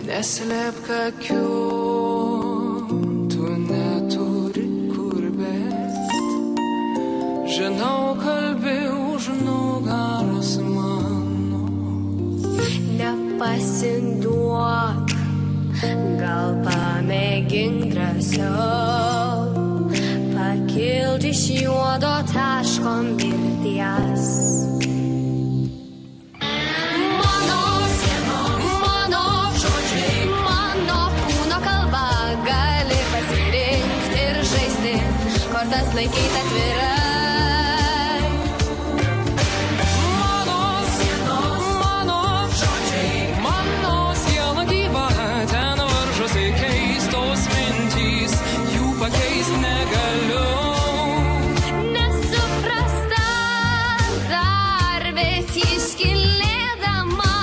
Neslėpk akių, tu neturi kur bėgt. Žinau, kalbi už nugaros mano. Nepasiduok, gal pamėgink drąsiau pakilti iš juodo taško mirties. Kortas laikyt atvirai. Mano žodžiai, mano siela gyva, ten varžosi keistos mintys, jų pakeist negaliu. Nesuprasta dar, bet iškilėdama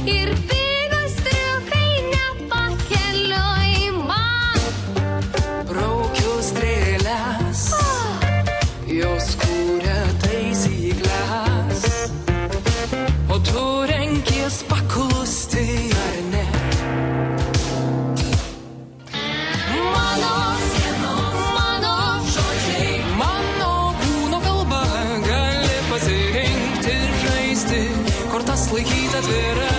ir pigos triukai nepakeliui man. Jos kūrė taisyklės, o tu renkies paklusti ar ne. Mano žodžiai, mano kūno kalba, gali pasirinkti ir žaisti, kortas laikyt atvirai.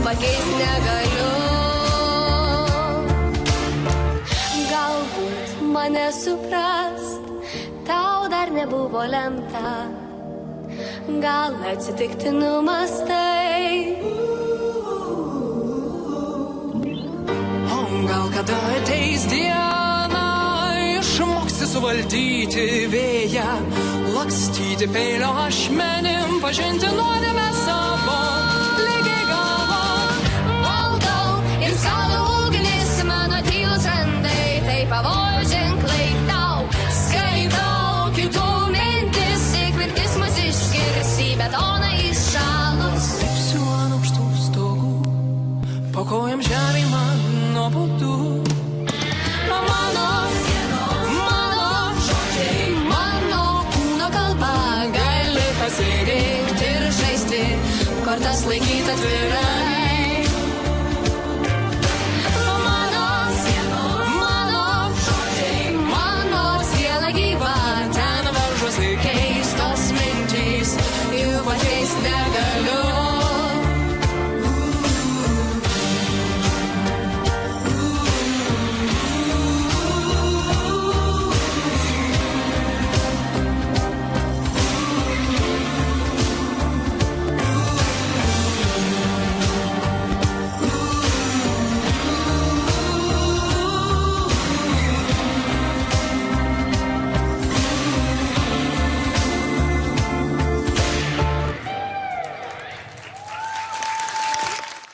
Pakeist negaliu. Galbūt mane suprast tau dar nebuvo lemta. Gal atsitiktinumas tai. O gal kada ateis diena, išmoksi suvaldyti vėją, lakstyti peilio ašmenim, pažinti nuodėmę savo. Pavojų ženklai tau, skaitau kitų mintis, įkvirtis mus išskirs į betoną iššalus. Lipsiu ant aukštų stogų, po kojam žemė mano būdu. Mano žodžiai, mano kūno kalba, gali pasirinkti ir žaisti, kortas laikyt atvirai.